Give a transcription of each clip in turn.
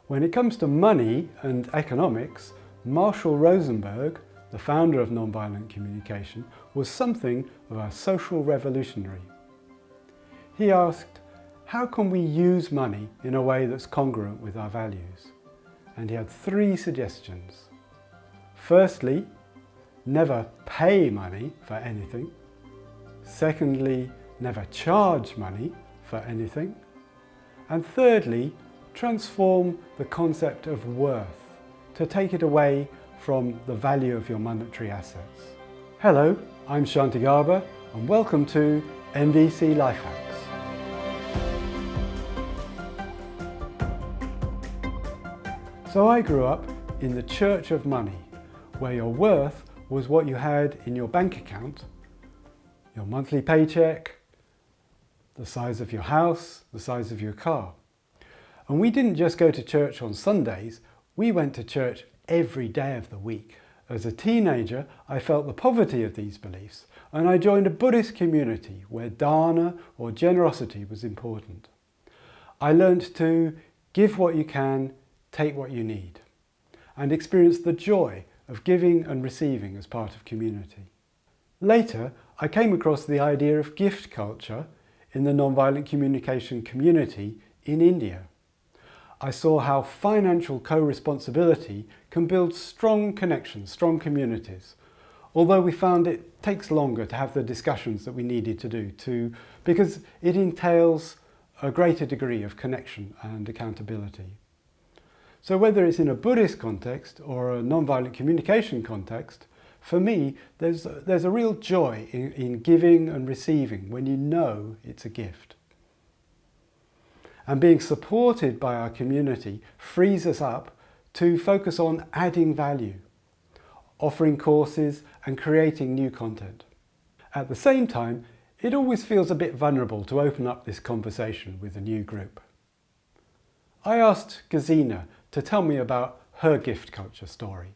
When it comes to money and economics, Marshall Rosenberg, the founder of nonviolent communication, was something of a social revolutionary. He asked, how can we use money in a way that's congruent with our values? And he had 3 suggestions. Firstly, never pay money for anything. Secondly, never charge money for anything. And thirdly, transform the concept of worth to take it away from the value of your monetary assets. Hello, I'm Shanti Garber and welcome to NVC Life Hacks. So I grew up in the church of money, where your worth was what you had in your bank account, your monthly paycheck, the size of your house, the size of your car. And we didn't just go to church on Sundays, we went to church every day of the week. As a teenager, I felt the poverty of these beliefs, and I joined a Buddhist community where dana or generosity was important. I learnt to give what you can, take what you need, and experienced the joy of giving and receiving as part of community. Later, I came across the idea of gift culture in the nonviolent communication community in India. I saw how financial co-responsibility can build strong connections, strong communities, although we found it takes longer to have the discussions that we needed to do because it entails a greater degree of connection and accountability. So whether it's in a Buddhist context or a nonviolent communication context, for me, there's a real joy in giving and receiving when you know it's a gift. And being supported by our community frees us up to focus on adding value, offering courses and creating new content. At the same time, it always feels a bit vulnerable to open up this conversation with a new group. I asked Gesine to tell me about her gift culture story.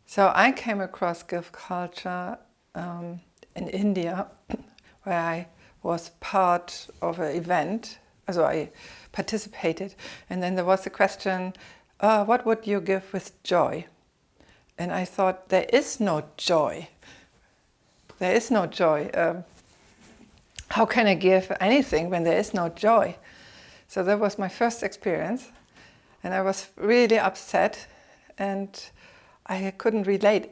So I came across gift culture in India, where I was part of an event. So I participated, and then there was the question, what would you give with joy? And I thought, there is no joy. There is no joy. How can I give anything when there is no joy? So that was my first experience, and I was really upset, and I couldn't relate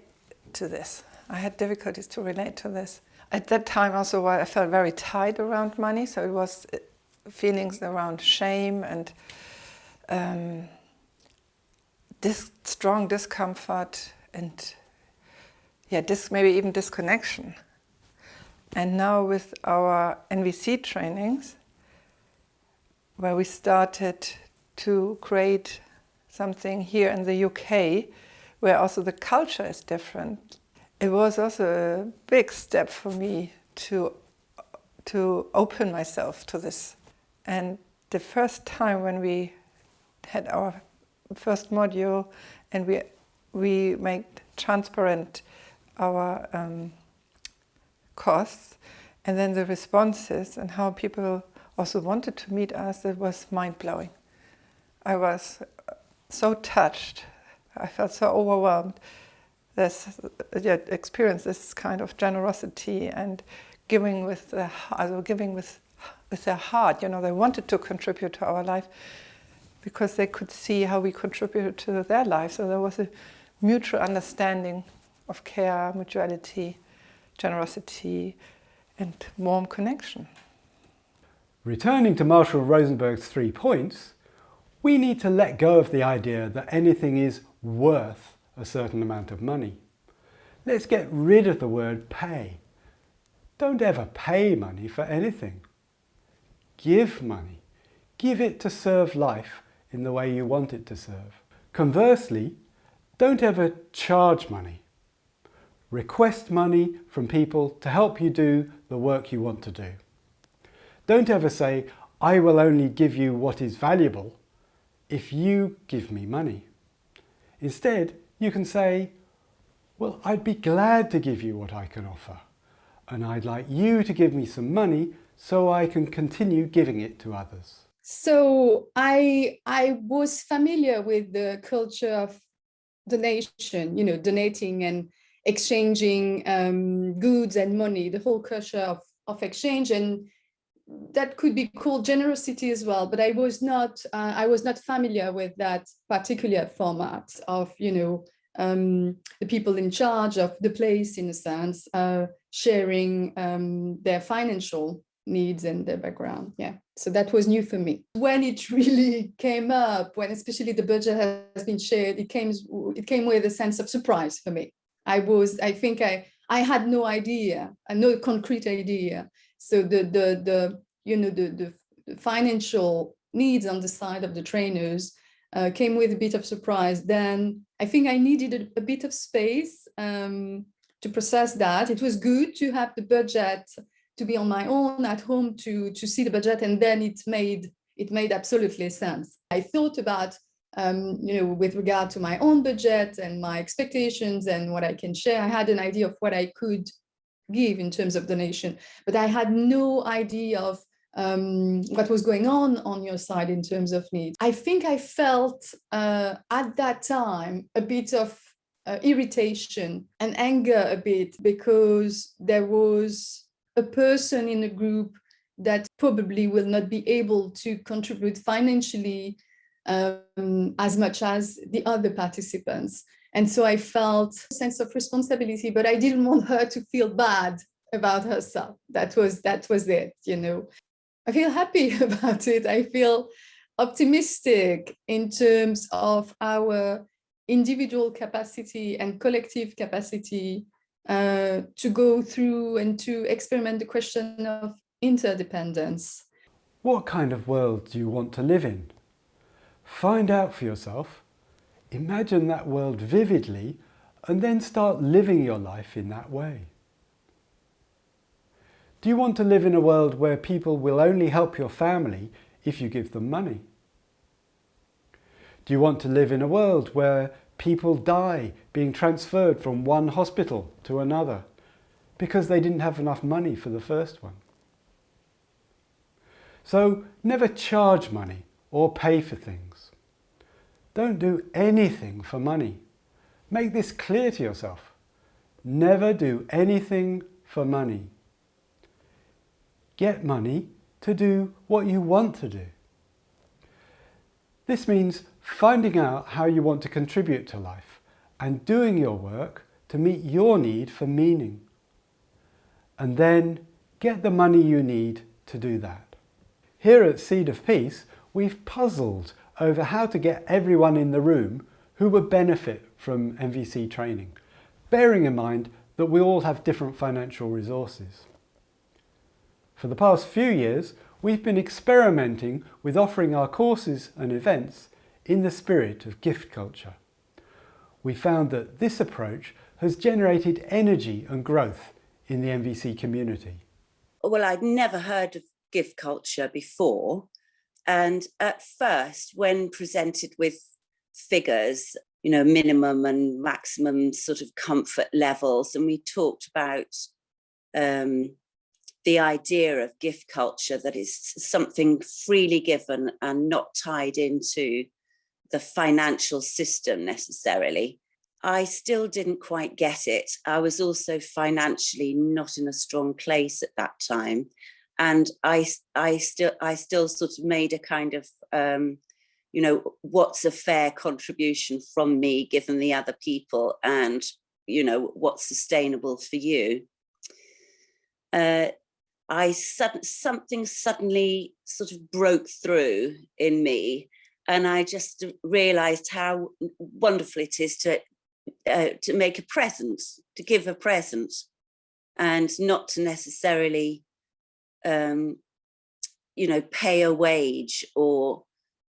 to this. I had difficulties to relate to this. At that time also I felt very tight around money, so it was feelings around shame and this strong discomfort and maybe even disconnection. And now with our NVC trainings, where we started to create something here in the UK, where also the culture is different, it was also a big step for me to open myself to this. And the first time when we had our first module and we made transparent our costs and then the responses and how people also wanted to meet us, it was mind-blowing. I was so touched. I felt so overwhelmed. Experience this kind of generosity and giving with their heart. You know, they wanted to contribute to our life because they could see how we contributed to their life. So there was a mutual understanding of care, mutuality, generosity, and warm connection. Returning to Marshall Rosenberg's 3 points, we need to let go of the idea that anything is worth a certain amount of money. Let's get rid of the word pay. Don't ever pay money for anything. Give money. Give it to serve life in the way you want it to serve. Conversely, don't ever charge money. Request money from people to help you do the work you want to do. Don't ever say, I will only give you what is valuable if you give me money. Instead, you can say, well, I'd be glad to give you what I can offer, and I'd like you to give me some money so I can continue giving it to others. So I was familiar with the culture of donation, donating and exchanging goods and money, the whole culture of exchange, and that could be called generosity as well. But I was not familiar with that particular format of the people in charge of the place, in a sense, sharing their financial needs and their background. Yeah, so that was new for me. When it really came up, when especially the budget has been shared, it came with a sense of surprise for me. I think I had no idea, no concrete idea. So the financial needs on the side of the trainers came with a bit of surprise. Then I think I needed a bit of space to process that. It was good to have the budget, to be on my own at home, to see the budget, and then it made absolutely sense. I thought about with regard to my own budget and my expectations and what I can share. I had an idea of what I could give in terms of donation, but I had no idea of what was going on your side in terms of needs. I think I felt at that time a bit of irritation and anger a bit, because there was a person in the group that probably will not be able to contribute financially as much as the other participants. And so I felt a sense of responsibility, but I didn't want her to feel bad about herself. That was it, I feel happy about it. I feel optimistic in terms of our individual capacity and collective capacity to go through and to experiment the question of interdependence. What kind of world do you want to live in? Find out for yourself, imagine that world vividly, and then start living your life in that way. Do you want to live in a world where people will only help your family if you give them money? Do you want to live in a world where people die being transferred from one hospital to another because they didn't have enough money for the first one? So never charge money or pay for things. Don't do anything for money. Make this clear to yourself. Never do anything for money. Get money to do what you want to do. This means finding out how you want to contribute to life and doing your work to meet your need for meaning. And then get the money you need to do that. Here at Seed of Peace, we've puzzled over how to get everyone in the room who would benefit from NVC training, bearing in mind that we all have different financial resources. For the past few years, we've been experimenting with offering our courses and events in the spirit of gift culture. We found that this approach has generated energy and growth in the NVC community. Well, I'd never heard of gift culture before. And at first, when presented with figures, minimum and maximum sort of comfort levels, and we talked about the idea of gift culture, that is something freely given and not tied into the financial system necessarily, I still didn't quite get it. I was also financially not in a strong place at that time. And I still sort of made a kind of, what's a fair contribution from me given the other people, and, what's sustainable for you. Something suddenly sort of broke through in me, and I just realized how wonderful it is to make a present, to give a present, and not to necessarily pay a wage or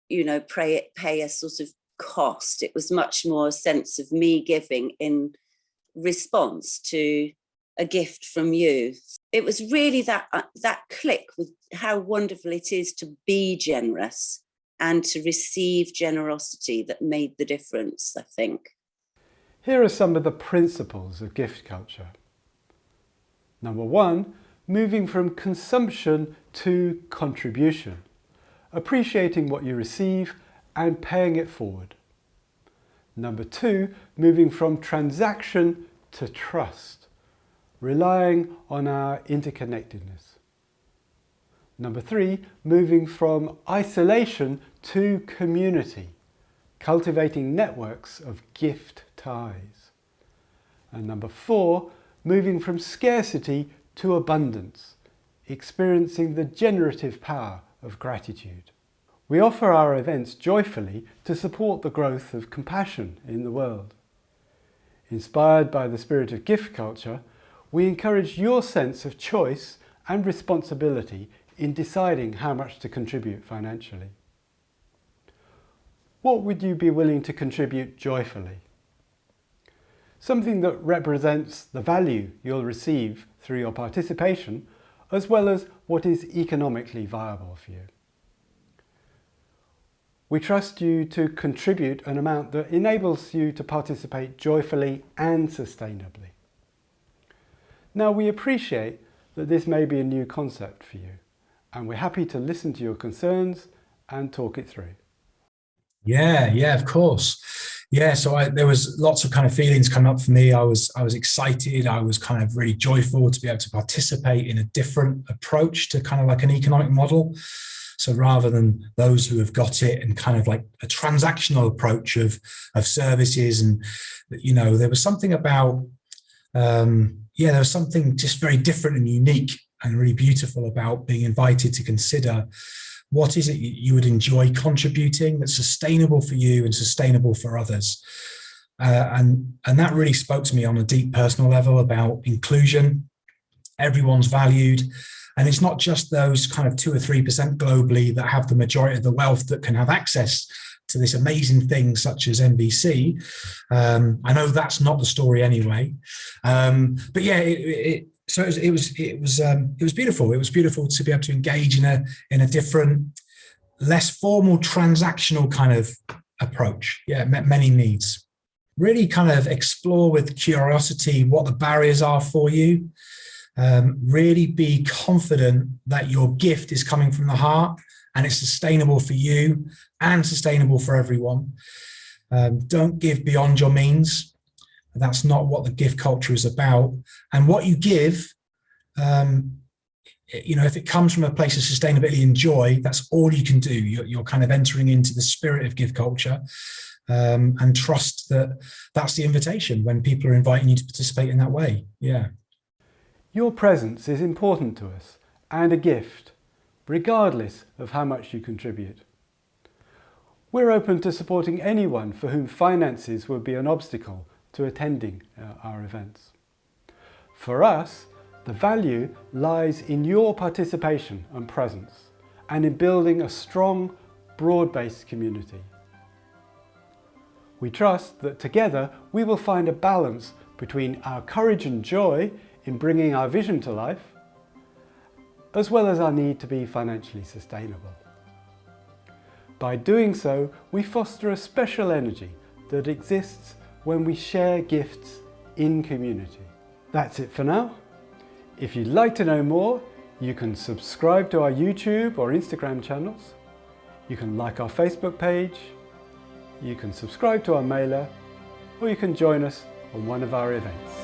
pay a sort of cost. It was much more a sense of me giving in response to a gift from you. It was really that click with how wonderful it is to be generous and to receive generosity that made the difference, I think. Here are some of the principles of gift culture. Number one, moving from consumption to contribution. appreciating what you receive and paying it forward. Number 2, moving from transaction to trust, relying on our interconnectedness. Number 3, moving from isolation to community, cultivating networks of gift ties. And number 4, moving from scarcity to abundance, experiencing the generative power of gratitude. We offer our events joyfully to support the growth of compassion in the world. Inspired by the spirit of gift culture, we encourage your sense of choice and responsibility in deciding how much to contribute financially. What would you be willing to contribute joyfully? Something that represents the value you'll receive through your participation, as well as what is economically viable for you. We trust you to contribute an amount that enables you to participate joyfully and sustainably. Now, we appreciate that this may be a new concept for you, and we're happy to listen to your concerns and talk it through. Yeah, of course. Yeah, so there was lots of kind of feelings coming up for me. I was excited. I was kind of really joyful to be able to participate in a different approach to kind of like an economic model. So rather than those who have got it and kind of like a transactional approach of services, and you know, there was something about there was something just very different and unique and really beautiful about being invited to consider what is it you would enjoy contributing that's sustainable for you and sustainable for others. And that really spoke to me on a deep personal level about inclusion. Everyone's valued. And it's not just those kind of 2 or 3% globally that have the majority of the wealth that can have access to this amazing thing such as NVC. I know that's not the story anyway. But yeah, it was beautiful. It was beautiful to be able to engage in a different, less formal transactional kind of approach. Yeah, met many needs. Really kind of explore with curiosity what the barriers are for you. Really be confident that your gift is coming from the heart and it's sustainable for you and sustainable for everyone. Don't give beyond your means. That's not what the gift culture is about. And what you give, if it comes from a place of sustainability and joy, that's all you can do. You're kind of entering into the spirit of gift culture, and trust that that's the invitation when people are inviting you to participate in that way. Yeah. Your presence is important to us and a gift, regardless of how much you contribute. We're open to supporting anyone for whom finances would be an obstacle to attending our events. For us, the value lies in your participation and presence, and in building a strong, broad-based community. We trust that together we will find a balance between our courage and joy in bringing our vision to life, as well as our need to be financially sustainable. By doing so, we foster a special energy that exists when we share gifts in community. That's it for now. If you'd like to know more, you can subscribe to our YouTube or Instagram channels. You can like our Facebook page. You can subscribe to our mailer, or you can join us on one of our events.